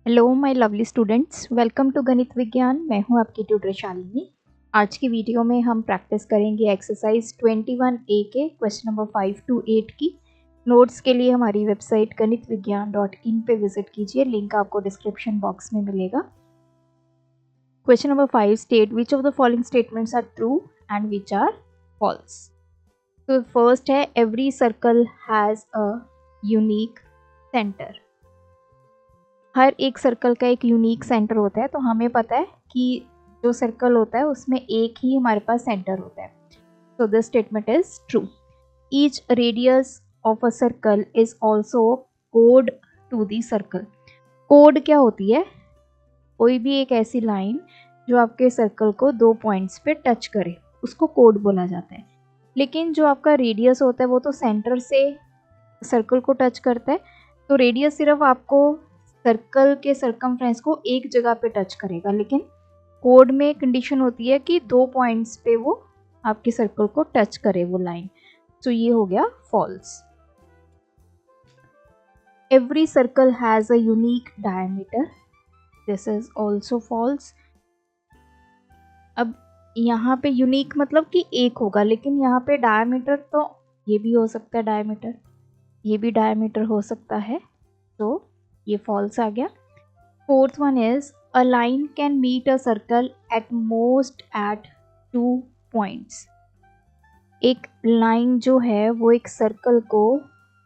Hello my lovely students, welcome to Ganit Vigyan. मैं हूं आपकी ट्यूटर शालिनी। आज की वीडियो में हम प्रैक्टिस करेंगे एक्सरसाइज 21A के क्वेश्चन नंबर 5 to 8 की। नोट्स के लिए हमारी वेबसाइट ganitviggyan.in पे विजिट कीजिए, लिंक आपको डिस्क्रिप्शन बॉक्स में मिलेगा। Question number 5 state which of the following statements are true and which are false. तो फर्स्ट है every circle has a unique centre. हर एक सर्कल का एक यूनिक सेंटर होता है, तो हमें पता है कि जो सर्कल होता है उसमें एक ही हमारे पास सेंटर होता है। So this statement is true. Each radius of a circle is also कोड टू दी सर्कल। कोड क्या होती है? कोई भी एक ऐसी लाइन जो आपके सर्कल को दो पॉइंट्स पे टच करे, उसको कोड बोला जाता है। लेकिन जो आपका रेडियस होता है वो तो सेंटर से सर्कल को टच करता है, तो रेडियस सिर्फ आपको सर्कल के सरकमफ्रेंस को एक जगह पे टच करेगा, लेकिन कोड में कंडीशन होती है कि दो पॉइंट्स पे वो आपके सर्कल को टच करे वो लाइन। तो ये हो गया false. Every circle has a unique diameter, this is also false. अब यहाँ पे यूनिक मतलब कि एक होगा, लेकिन यहाँ पे डायमीटर, तो ये भी हो सकता है डायमीटर, ये भी डायमीटर हो सकता है, तो ये फॉल्स आ गया। Fourth one is a line can meet a circle at most at 2 points. एक लाइन जो है वो एक सर्कल को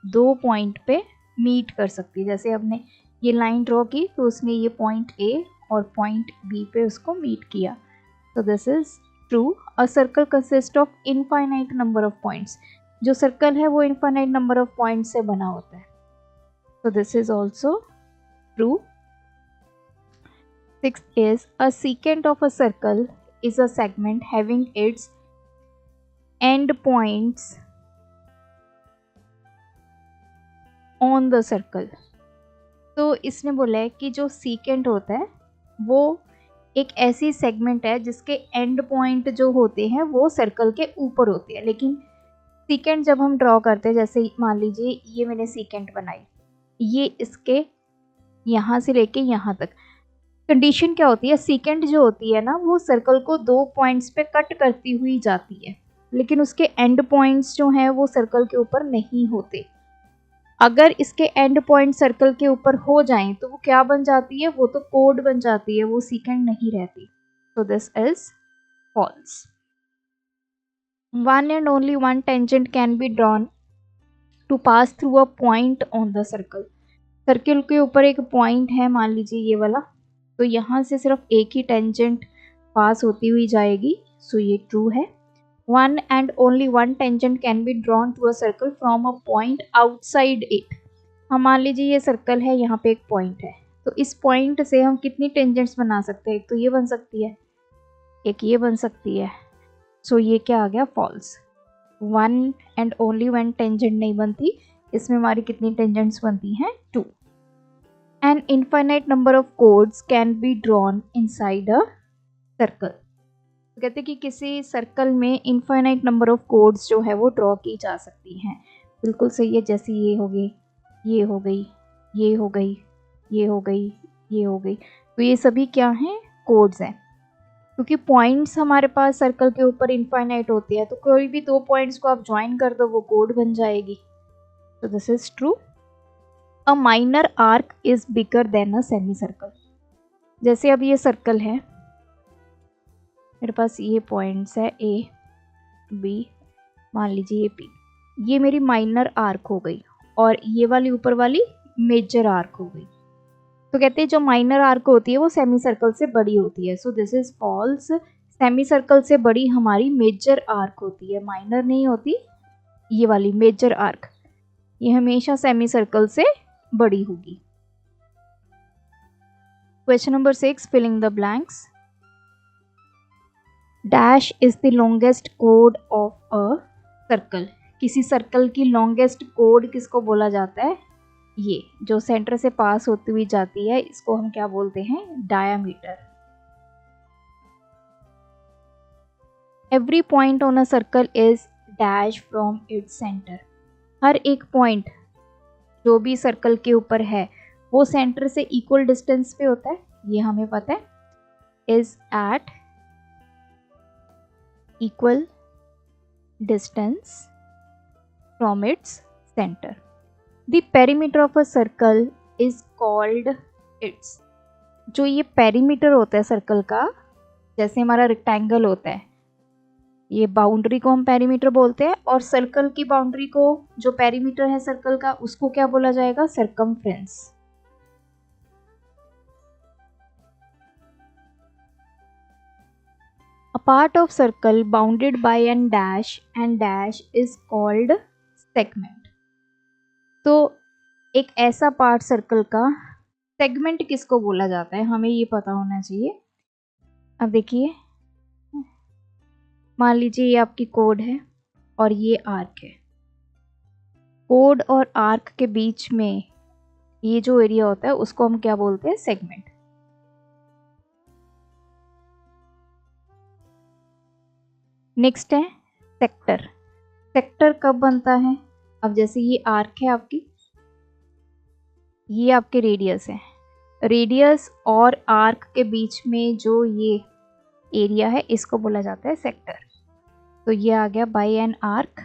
2 पॉइंट पे मीट कर सकती है। जैसे हमने ये लाइन ड्रॉ की तो उसने ये पॉइंट ए और पॉइंट बी पे उसको मीट किया, तो this is true. A circle consist of infinite number of points. जो सर्कल है वो इनफाइनाइट नंबर ऑफ पॉइंट से बना होता है, तो this is also true. Sixth is a secant of a circle is a segment having its end points on the circle. तो इसने बोला है कि जो secant होता है वो एक ऐसी सेगमेंट है जिसके एंड पॉइंट जो होते हैं वो सर्कल के ऊपर होते हैं। लेकिन secant जब हम ड्रॉ करते हैं, जैसे मान लीजिए ये मैंने secant बनाई, ये इसके यहाँ से लेके यहाँ तक, कंडीशन क्या होती है? सेकेंड जो होती है ना वो सर्कल को 2 पॉइंट्स पे कट करती हुई जाती है, लेकिन उसके एंड पॉइंट्स जो हैं वो सर्कल के ऊपर नहीं होते। अगर इसके एंड पॉइंट सर्कल के ऊपर हो जाएं तो वो क्या बन जाती है? वो तो कोड बन जाती है, वो सेकेंड नहीं रहती। So this is false. One and only one tangent can be drawn to pass through a point on the circle. Circle के ऊपर एक पॉइंट है, मान लीजिए ये वाला, तो यहाँ से सिर्फ एक ही टेंजेंट पास होती हुई जाएगी, सो ये ट्रू है। One and only one tangent can be drawn to a circle from a point outside it. हम मान लीजिए ये सर्कल है, यहाँ पे एक पॉइंट है, तो इस पॉइंट से हम कितनी टेंजेंट्स बना सकते हैं? एक तो ये बन सकती है, एक ये बन सकती है, सो ये क्या आ गया? False. One and only one tangent नहीं बनती, इसमें हमारी कितनी टेंजेंट्स बनती हैं? 2। An infinite number of chords can be drawn inside a circle. तो कहते हैं कि किसी सर्कल में इनफाइनाइट नंबर ऑफ कोड्स जो है वो ड्रॉ की जा सकती हैं। बिल्कुल सही है। जैसे ये हो गई, ये हो गई, ये हो गई, ये हो गई, ये हो गई, तो ये सभी क्या हैं? कोड्स हैं। क्योंकि पॉइंट्स हमारे पास सर्कल के ऊपर इनफाइनाइट होते हैं, तो कोई भी 2 पॉइंट्स को आप ज्वाइन कर दो वो कोड बन जाएगी। तो this is true. A minor arc is bigger than a semi circle. जैसे अब ये सर्कल है, मेरे पास ये पॉइंट्स है ए बी, मान लीजिए ये पी, ये मेरी माइनर आर्क हो गई और ये वाली ऊपर वाली मेजर आर्क हो गई। तो कहते हैं जो माइनर आर्क होती है वो सेमी सर्कल से बड़ी होती है, so this is false. Semi circle से बड़ी हमारी मेजर आर्क होती है, माइनर नहीं होती। ये वाली मेजर आर्क ये हमेशा सेमी सर्कल से बड़ी होगी। Question number 6, filling the blanks. Dash is the longest कोड ऑफ अ सर्कल। किसी सर्कल की लॉन्गेस्ट कोड किसको बोला जाता है? ये जो सेंटर से पास होती हुई जाती है, इसको हम क्या बोलते हैं? Diameter. Every point on a circle is dash from its centre. हर एक पॉइंट जो भी सर्कल के ऊपर है वो सेंटर से इक्वल डिस्टेंस पे होता है, ये हमें पता है, is at equal distance from its centre. The perimeter of a circle is called its, जो ये पेरीमीटर होता है सर्कल का, जैसे हमारा रेक्टेंगल होता है, ये बाउंड्री को हम पेरीमीटर बोलते हैं, और सर्कल की बाउंड्री को, जो पेरीमीटर है सर्कल का, उसको क्या बोला जाएगा, circumference. A part of circle bounded by an dash and dash is called segment। तो एक ऐसा पार्ट सर्कल का सेगमेंट किसको बोला जाता है, हमें ये पता होना चाहिए। अब देखिए, मान लीजिए ये आपकी कोड है और ये आर्क है। कोड और आर्क के बीच में ये जो एरिया होता है उसको हम क्या बोलते हैं, सेगमेंट। नेक्स्ट है सेक्टर। सेक्टर कब बनता है, अब जैसे ये आर्क है आपकी, ये आपके रेडियस है, रेडियस और आर्क के बीच में जो ये एरिया है इसको बोला जाता है सेक्टर। तो ये आ गया by an arc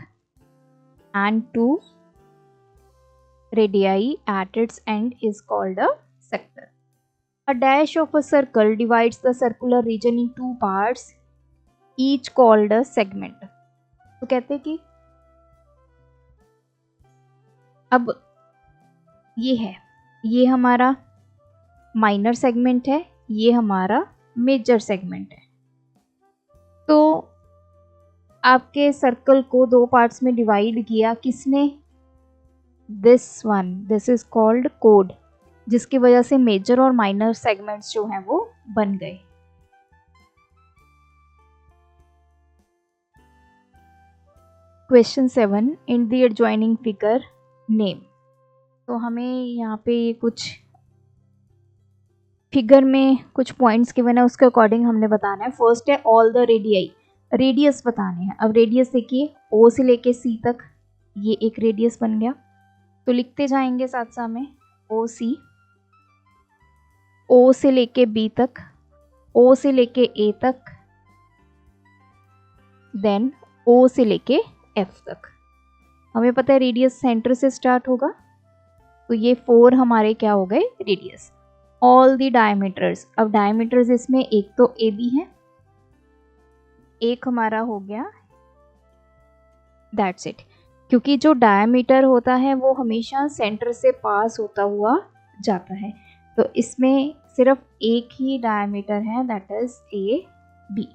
and two radii at its end is called a sector. A dash of a circle divides the circular region in two parts each called a segment. तो कहते हैं कि अब ये है, ये हमारा माइनर सेगमेंट है, ये हमारा मेजर सेगमेंट है। तो आपके सर्कल को दो पार्ट्स में डिवाइड किया किसने, this one, this is called code, जिसकी वजह से मेजर और माइनर सेगमेंट्स जो हैं वो बन गए। Question 7, in the adjoining figure name. तो हमें यहाँ पे ये कुछ फिगर में कुछ पॉइंट्स गिवन है, उसके अकॉर्डिंग हमने बताना है। फर्स्ट है ऑल द रेडियाई, रेडियस बताने हैं। अब रेडियस देखिए, ओ से लेके सी तक ये एक रेडियस बन गया, तो लिखते जाएंगे साथ साथ में, ओ सी, ओ से लेके बी तक, ओ से लेके ए तक, देन ओ से लेके एफ तक। हमें पता है रेडियस सेंटर से स्टार्ट होगा, तो ये 4 हमारे क्या हो गए, रेडियस। ऑल द डायमीटर्स, अब डायमीटर्स इसमें एक तो ए बी है, एक हमारा हो गया, दैट्स इट। क्योंकि जो डायमीटर होता है वो हमेशा सेंटर से पास होता हुआ जाता है, तो इसमें सिर्फ एक ही डायमीटर है, that is A B.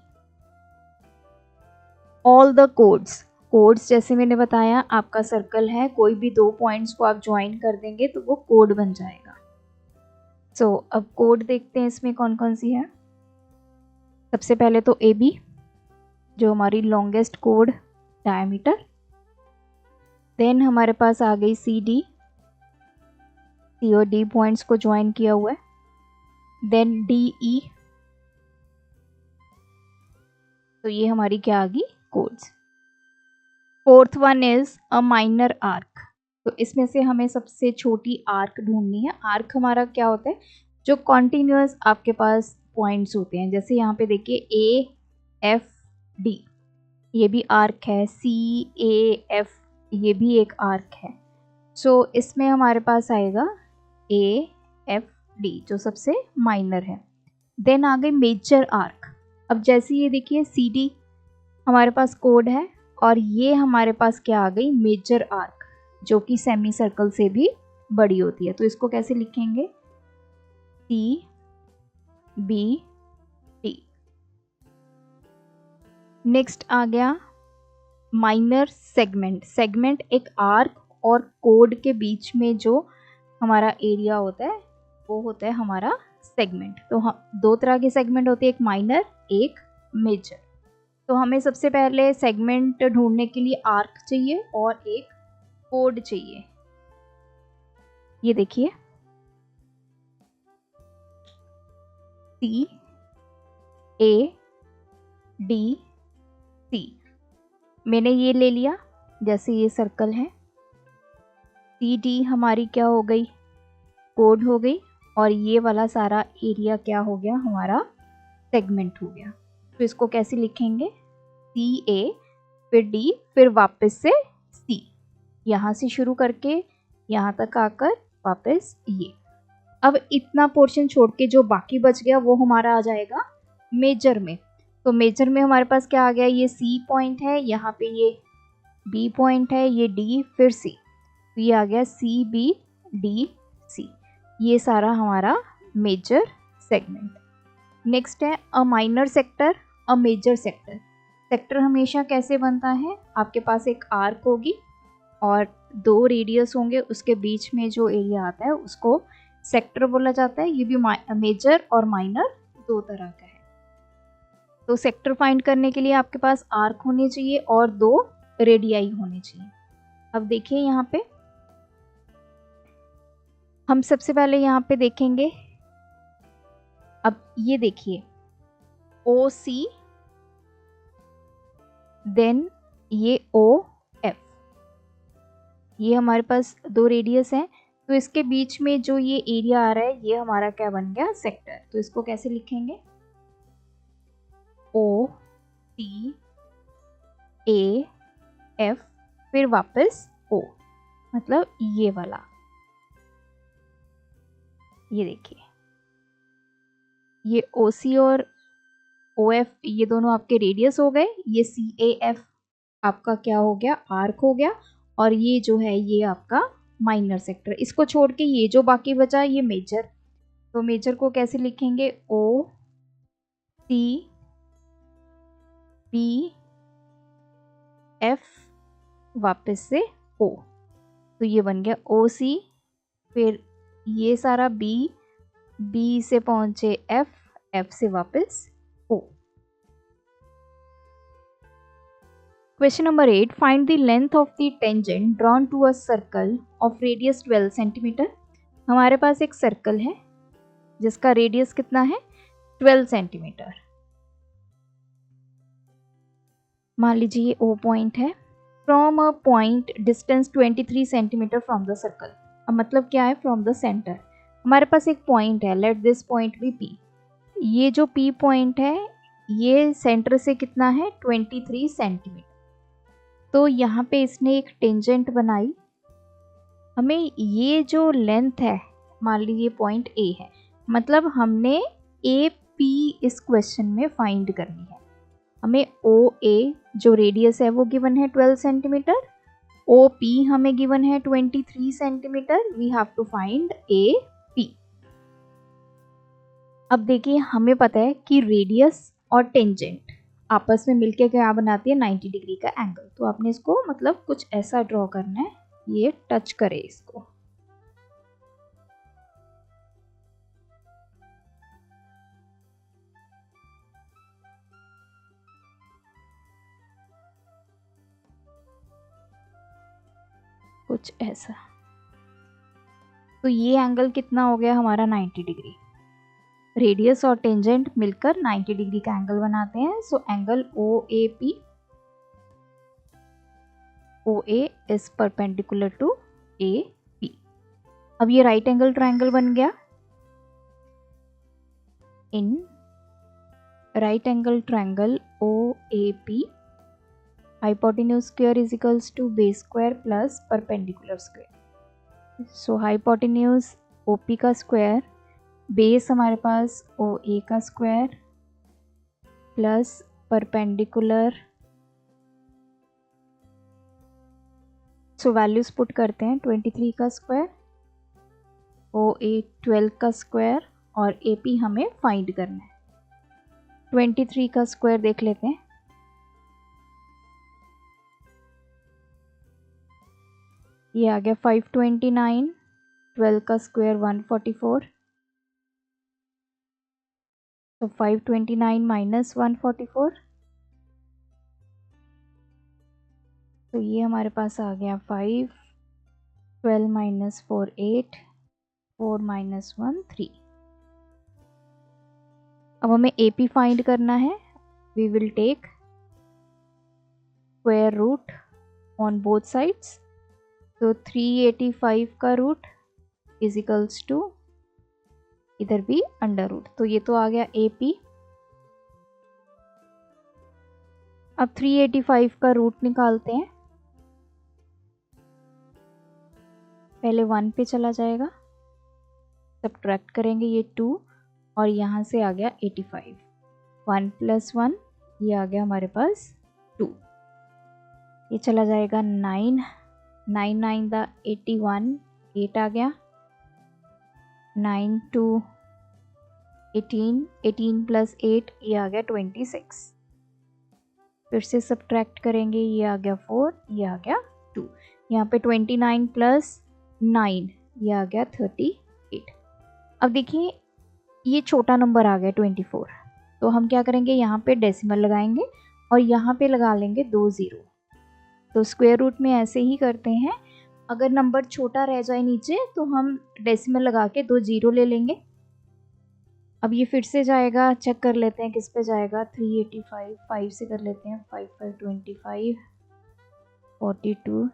All the chords, chords जैसे मैंने बताया आपका सर्कल है, कोई भी दो पॉइंट्स को आप ज्वाइन कर देंगे तो वो कोड बन जाएगा। सो अब कोड देखते हैं इसमें कौन कौन सी है। सबसे पहले तो ए बी, जो हमारी लॉन्गेस्ट कोड डायमीटर, देन हमारे पास आ गई सी डी, सी और डी पॉइंट्स को ज्वाइन किया हुआ है, देन डी ई, तो ये हमारी क्या आ गई, codes. Fourth one is a minor arc, तो इसमें से हमें सबसे छोटी आर्क ढूंढनी है। आर्क हमारा क्या होता है, जो कॉन्टिन्यूअस आपके पास पॉइंट्स होते हैं, जैसे यहाँ पे देखिए ए एफ डी, ये भी आर्क है, सी ए एफ, ये भी एक आर्क है। सो इसमें हमारे पास आएगा ए एफ डी जो सबसे माइनर है। देन आ गई मेजर आर्क। अब जैसे ये देखिए सी डी हमारे पास कोड है, और ये हमारे पास क्या आ गई, मेजर आर्क, जो कि सेमी सर्कल से भी बड़ी होती है। तो इसको कैसे लिखेंगे, सी बी टी। नेक्स्ट आ गया माइनर सेगमेंट। सेगमेंट एक आर्क और कोड के बीच में जो हमारा एरिया होता है वो होता है हमारा सेगमेंट। तो दो तरह के सेगमेंट होते हैं, एक माइनर एक मेजर। तो हमें सबसे पहले सेगमेंट ढूंढने के लिए आर्क चाहिए और एक कोड चाहिए। ये देखिए सी ए डी सी, मैंने ये ले लिया, जैसे ये सर्कल है, सी डी हमारी क्या हो गई, कोड हो गई, और ये वाला सारा एरिया क्या हो गया, हमारा सेगमेंट हो गया। तो इसको कैसे लिखेंगे, सी ए, फिर डी, फिर वापस से सी, यहाँ से शुरू करके यहाँ तक आकर वापस ये। अब इतना पोर्शन छोड़ के जो बाकी बच गया वो हमारा आ जाएगा मेजर में। तो मेजर में हमारे पास क्या आ गया, ये सी पॉइंट है, यहाँ पे ये बी पॉइंट है, ये डी, फिर सी, तो ये आ गया सी बी डी सी, ये सारा हमारा मेजर सेगमेंट। नेक्स्ट है a minor sector, a major sector. Sector हमेशा कैसे बनता है, आपके पास एक आर्क होगी और 2 रेडियस होंगे, उसके बीच में जो एरिया आता है उसको सेक्टर बोला जाता है। ये भी मेजर और माइनर 2 तरह का है। तो सेक्टर फाइंड करने के लिए आपके पास आर्क होने चाहिए और 2 रेडियाई होने चाहिए। अब देखिए यहाँ पे हम सबसे पहले यहाँ पे देखेंगे, अब ये देखिए ओ सी, देन ये ओ एफ, ये हमारे पास 2 रेडियस हैं, तो इसके बीच में जो ये एरिया आ रहा है ये हमारा क्या बन गया, सेक्टर। तो इसको कैसे लिखेंगे, ओ टी ए एफ, फिर वापस ओ, मतलब ये वाला, ये देखिए ये ओ सी और ओ एफ ये दोनों आपके रेडियस हो गए, ये सी ए एफ आपका क्या हो गया, आर्क हो गया, और ये जो है ये आपका माइनर सेक्टर। इसको छोड़ के ये जो बाकी बचा ये मेजर। तो मेजर को कैसे लिखेंगे, ओ सी बी एफ, वापस से ओ, तो ये बन गया ओ सी, फिर ये सारा बी, बी से पहुंचे एफ, एफ से वापस ओ। Question number 8. Find the length of the tangent drawn to a circle of radius 12 cm. हमारे पास एक सर्कल है जिसका रेडियस कितना है, 12 सेंटीमीटर। मान लीजिए ये O पॉइंट है। From a point distance 23 centimetre from the circle. अब मतलब क्या है, फ्रॉम द सेंटर। हमारे पास एक पॉइंट है, let this point be P। ये जो P पॉइंट है ये सेंटर से कितना है, 23 सेंटीमीटर। तो यहाँ पे इसने एक टेंजेंट बनाई, हमें ये जो लेंथ है, मान लीजिए पॉइंट ए है, मतलब हमने ए पी इस क्वेश्चन में फाइंड करनी है। हमें ओ ए जो रेडियस है वो गिवन है 12 सेंटीमीटर, ओ पी हमें गिवन है 23 centimetre, we have to find A P. अब देखिए हमें पता है कि रेडियस और टेंजेंट आपस में मिलके क्या बनाती है, 90 डिग्री का एंगल। तो आपने इसको मतलब कुछ ऐसा ड्रॉ करना है, ये टच करे इसको। कुछ ऐसा। तो ये एंगल कितना हो गया हमारा, 90 डिग्री। रेडियस और टेंजेंट मिलकर 90 डिग्री का एंगल बनाते हैं। So angle O A P, O A is perpendicular to A P. अब ये राइट एंगल ट्राइंगल बन गया। In right angle triangle O A P, hypotenuse square is equals to base square plus perpendicular square. So hypotenuse O P का square, base हमारे पास O A का square plus perpendicular. So values put करते हैं, 23 का square, ओ ए 12 का square, और A P हमें फाइंड करना है। 23 का स्क्वायर देख लेते हैं, ये आ गया 529, 12 का स्क्वायर 144, तो 529 माइनस 144, तो ये हमारे पास आ गया 5, 12 माइनस 4 8, 4 माइनस 1 3। अब हमें AP फाइंड करना है। We will take square root on both sides. तो 385 का रूट इज इक्वल्स टू इधर भी अंडर रूट, तो ये तो आ गया AP। अब 385 का रूट निकालते हैं। पहले 1 पे चला जाएगा, सब्ट्रैक्ट करेंगे ये 2 और यहाँ से आ गया 85। 1 + 1 ये आ गया हमारे पास 2। ये चला जाएगा 9, 9 9 दा 81, 8 आ गया। 9 2 18, 18 + 8 ये आ गया 26। फिर से सब्ट्रैक्ट करेंगे, ये आ गया 4, ये आ गया 2। यहाँ पे 29 + 9 ये आ गया 38। अब देखिए ये छोटा नंबर आ गया 24, तो हम क्या करेंगे, यहाँ पे डेसिमल लगाएंगे और यहाँ पे लगा लेंगे 2 0। तो स्क्वायर रूट में ऐसे ही करते हैं, अगर नंबर छोटा रह जाए नीचे तो हम डेसिमल लगा के 2 0 ले लेंगे। अब ये फिर से जाएगा, चेक कर लेते हैं किस पे जाएगा। 385, 5 से कर लेते हैं, 5 5 25, 42,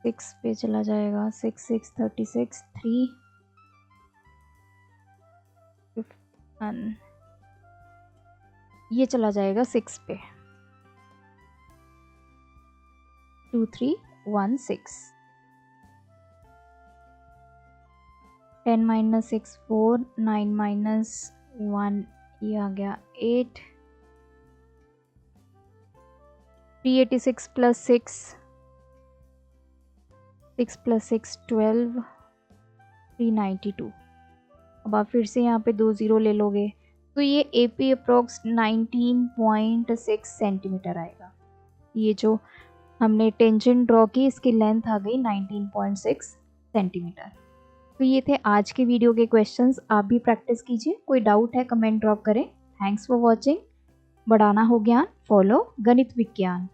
6 पे चला जाएगा, 6 6 36, 3 51, ये चला जाएगा 6 पे, 2 3 1 6। 10 - 6 4, 9 - 1 ये आ गया 8। 386 + 6, 6 + 6 12, 392। अब आप फिर से यहाँ पे 2 0 ले लोगे तो ये AP अप्रोक्स 19.6 सेंटीमीटर आएगा। ये जो हमने टेंजेंट ड्रॉ की इसकी लेंथ आ गई 19.6 सेंटीमीटर। तो ये थे आज के वीडियो के क्वेश्चंस, आप भी प्रैक्टिस कीजिए। कोई डाउट है कमेंट ड्रॉप करें। Thanks for watching. बढ़ाना हो ज्ञान, फॉलो गणित विज्ञान।